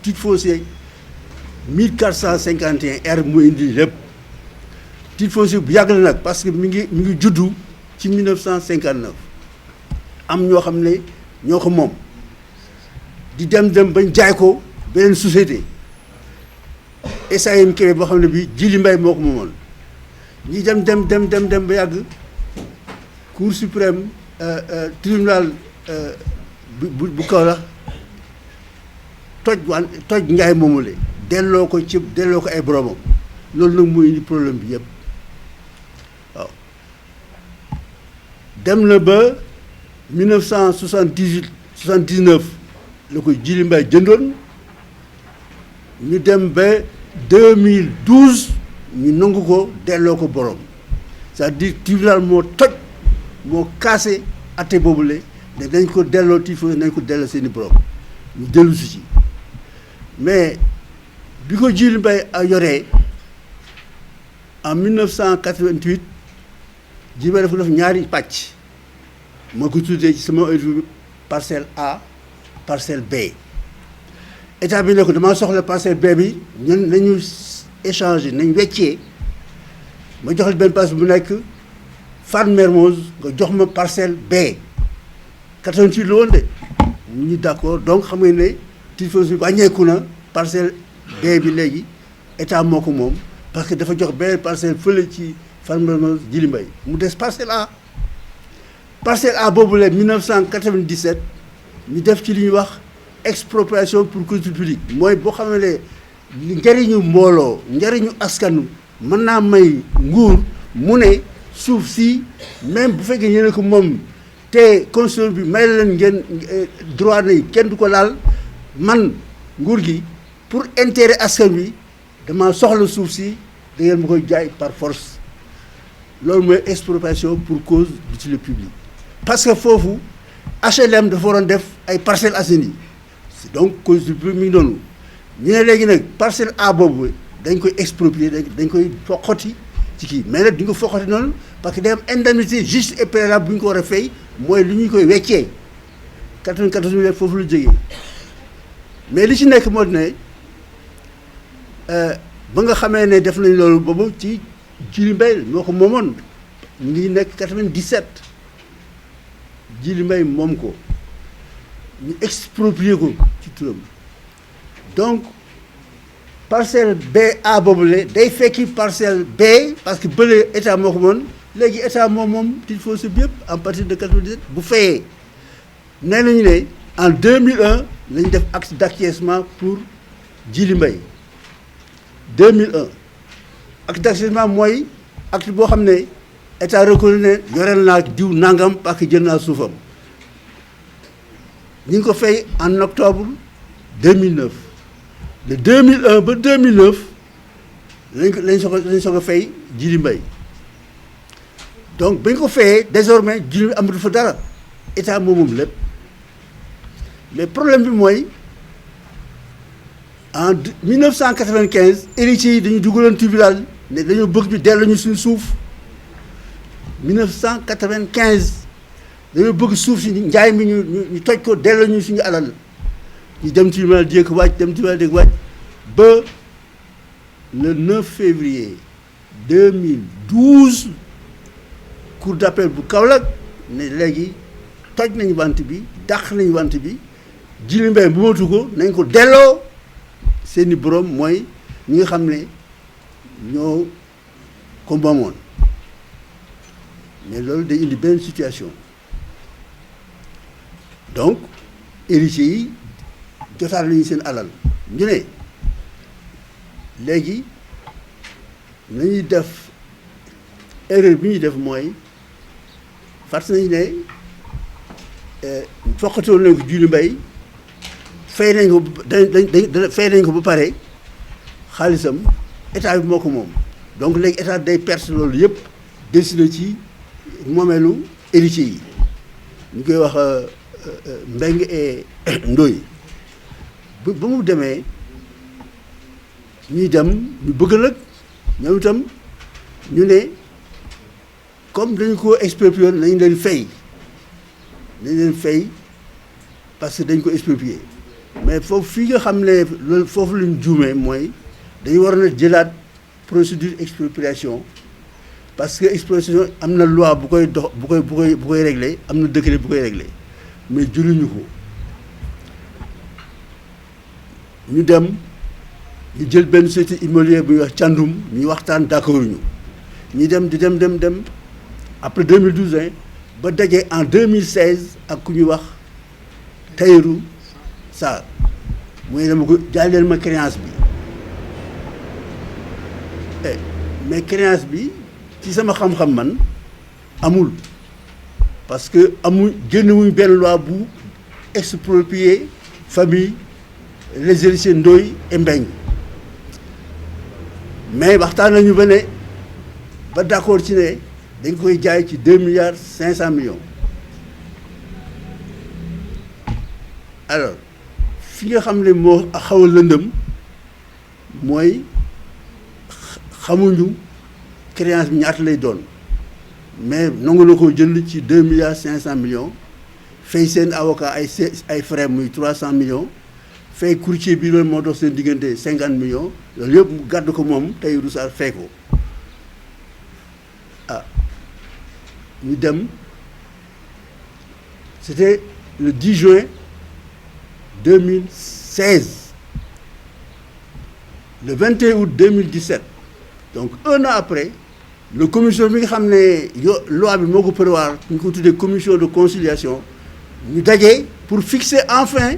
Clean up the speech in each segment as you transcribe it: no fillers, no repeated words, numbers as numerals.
titre foncier 1451 mu indi lépp titre foncier bu yàgg la nag parce que mi ngi juddu ci 1959 am ñoo xam ne ñoo ko moom di dem bañ jaay ko beneen société SAEM Kébé boo xam ne bi Djily Mbaye moo ko moomoon ñi dem ba yàgg cour suprême tribunal bu Kaolack toj njaay moomule delloo ko ay boromam loolu nag mooy indi problème bi yëpp waaw dem na ba 1978 79 la ko Djily Mbaye jëndoon ñu dem ba 2012 ñu nangu ko delloo ko borom c'est-à-dire tribunal moo cassé atte boobule ne dañ ko delloo titre nañ ko delloo seeni borom ñu dellu si ci mais bi ko Djily Mbaye a yoree en 1988 Djily Mbaye dafa def ñaari pàcc moo ko tuddee ci sama œuvre parcelle A parcelle B état bi ne ko damaa soxla parcelle B bi ñun nañu échanger nañ weccee ma jox la benn parcelle bu nekk Fann Mermoz nga jox ma parcelle B 88 la woon de ñu d'accord donc xam nga ne titre foncier bi wàññeeku na parcelle B bi léegi état moo ko moom parce que dafa jox benn parcelle fële ci Fann Mermoz Djily Mbaye mu des parcelle A boobu la 1997 ñu def ci li ñuy wax expropriation pour culture publique mooy boo xam ne njëriñu mbooloo njëriñu askanu mën naa may nguur mu ne suuf si même bu fekkee yéen ko moom te constitution bi may leen ngeen droit na kenn du ko laal man nguur gi pour intérêt askan wi dama soxla suuf si da ngeen ma koy jaay par force loolu mooy expropriation pour cause d'utilité publique parce que foofu HLM dafa waroon def ay Parcelles Assainies donc cause du public mi ngi noonu ñu ne léegi nag parcelle A boobu dañ koy exproprier dañ koy foqati ci kii mais nag duñ ko foqati noonu parce que day am indemnité juste et préalable bu ñu ko war a fay mooy li ñu koy weccee 94 millions foofu lu jógee mais li ci nekk moo di ne ba nga xamee ne def nañ loolu boobu ci Djily Mbaye moo ko moomoon mu ngi nekk 97 Djily Mbaye moom ko ñu exproprier ko ci turam donc parcelle BA boobule day fekki parcelle B parce que bële état moo ko moom léegi état moom titre foncier bi yëpp à partir de 97 bu fayee nee nañu ne en 2001 lañu def acte d'acquiescement pour Djily Mbaye 2001 acte d'acquiescement mooy acte boo xam ne état reconnu ne yoreel naa diw nangam parce que jël naa suufam ñu ngi ko fay en octobre 2009 de 2001 ba 2009 lañ soog a fay Djily Mbaye donc ba ñu ko fayee désormais Djily amatu fa dara état moom lépp mais problème bi mooy en 1995 héritiers yi dañu dugaloon tribunal ne dañoo bëgg ñu dellu ñu suñu suuf 1995 dañoo bëgg suuf si njaay mi ñu toj ko dellu ñu suñu alal ñu dem tribunal jékki wàcc dem tribunal jékki wàcc ba le 9 février 2012 cour d'appel bu Kaolack ne léegi toj nañu wante bi dàq nañu wante bi Djily Mbaye bu matu ko nañ ko delloo seeni borom mooy ñi nga xam ne ñoo ko moomoon mais loolu day indi benn situation donc héritiers yi jotaat nañu seen alal ñu ne léegi nañuy def erreur bi ñuy def mooy fàttali nañu ne foqatoon nañ ko Djily Mbaye fay nañ ko fay nañ ko ba pare xaalisam état bi moo ko moom donc léegi état day perte loolu yëpp décidé ci moomeelu héritiers yi ñu koy wax Mbengue et Ndoye ba mu demee ñuy dem ñu bëgg nag ñoom itam ñu ne comme dañu ko exproprié nañ leen fay parce que dañ ko exproprié mais foofu fii nga xam ne loolu foofu lañ juumee mooy dañu war na jëlaat procédure expropriation parce que expropriation am na loi bu koy dox bu koy régler am na décret bu koy régler mais jëluñu ko ñu dem ñu jël benn société immobilière bu ñuy wax càndum ñu waxtaan d'accord ñu dem après 2012 ba dajee en 2016 ak ku ñuy wax Tahirou Sarr mooy dama ko jaay leen ma créance bi mais créance bi ci sama xam-xam man amul parce que génnewuñ benn loi bu exproprier famille les héritiers Ndoye et Mbengue mais waxtaan nañu ba ne ba d'accord ci ne dañ koy jaay ci 2,5 milliards. alors fi nga xam ne moo xaw a lëndëm mooy xamuñu créance bi ñaata lay doon mais nangu na ko jënd ci 2,5 milliards fay seen avocat ay frais muy 300 millions fay courtier bi loolu moo dox seen diggante 50 millions loolu yëpp mu gàdd ko moom Tahirou Sarr fay ko ñu dem c'était le 10 juin 2016 le 21 août 2017 donc un an après le commission bi nga xam ne loi bi moo ko prévoir ñu ko tuddee commission de conciliation ñu dajee pour fixer enfin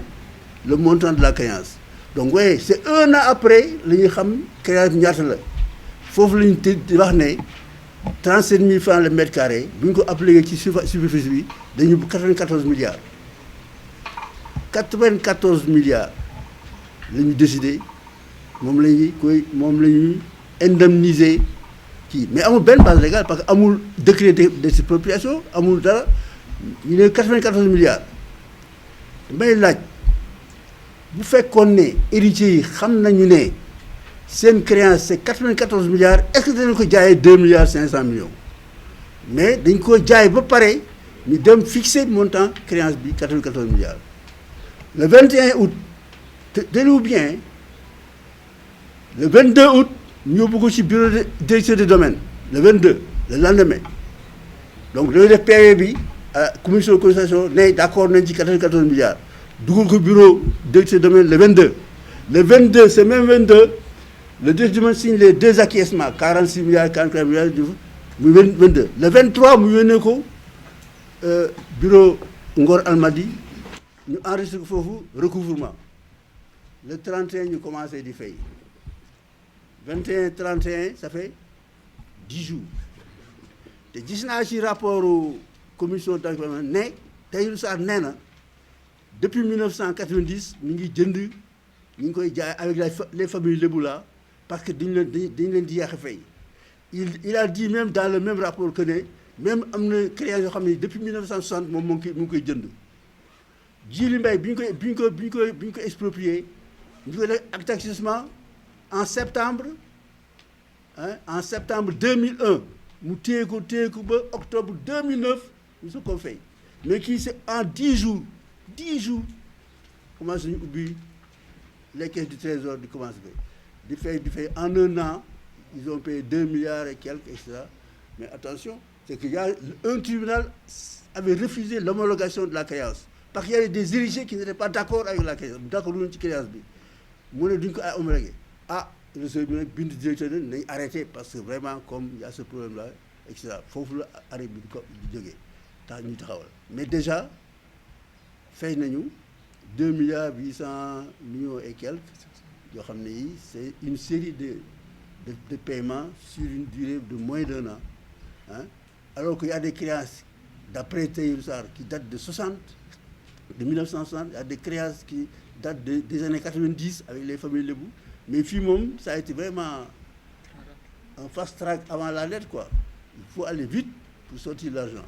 le montant de la créance donc oui c'est un an après la ñuy xam créance bi ñaata la foofu la ñu di wax ne 37 000 francs le mètre carré bu ñu ko appliqué ci superficie bi dañu 94 milliards 94 milliards la ñu décidé moom la ñuy indemniser kii mais amul benn base légale parce que amul décret d'expropriation amul dara ñu ne 94 milliards may laaj bu fekkoon ne héritiers yi xam nañu ne seen créance c'est 94 milliards est-ce que dañu ko jaayee 2,5 milliards mais dañ ko jaay ba pare ñu dem fixer montant créance bi 94 milliards le 21 août tenez-vous bien le 22 août ñu yóbbu ko ci bureau de directeur des domaines le 22 le lendemain donc dañoo def PV bi à commission de conciliation ne d'accord nañ ci 94 milliards dugal ko bureau directeur des domaines le 22 c'est même 22 le directeur des domaines signe les deux acquiescements 46 milliards 44 milliards muy 22 le 23 mu yónnee ko bureau Ngor Almadi ñu enregistré ko foofu recouvrement le 31 ñu commencé di fay 21 31 ça fait 10 jours te gis naa ci rapport commission d'enquête ne Tahirou Sarr nee na depuis 1990 mi ngi jënd ñu ngi koy jaay avec les familles lébu là parce que dañ leen di yàq fay il a dit même dans le même rapport que ne même am na créance yoo xam ne depuis 1960 moom mu ngi koy jënd Djily Mbaye bi ñu ko exproprié ñu ko def acte d'acquisition en septembre 2001 mu téye ko ba octobre 2009 ñu su ko fay mais kii c'est en 10 jours commencé ñu ubbi les caisses du trésor di commencé di fay en un an ils ont payé 2 milliards et quelques etc. Mais attention, c'est qu'il y a un tribunal avait refusé l'homologation de la créance parce qu'il y avait des héritiers qui n'étaient pas d'accord avec la créance d'accord luñu ci créance bi mu ne duñ ko homologué réseau bi nag bind directeur nañ arrêté parce que vraiment comme il y a ce problème là et cetera foofu la arrêt bi di jógee tax ñu taxawal mais déjà fay nañu 2 milliards 800 millions et quelques yoo xam ne yi c'est une série de paiements sur une durée de moins d'un an alors qu'il y a des créances d'après Tahirou Sarr qui datent de 1960 il y a des créances qui datent des années 90 avec les familles lébou mais fii moom ça a été vraiment un fast track avant la lettre quoi il faut aller vite pour sortir l'argent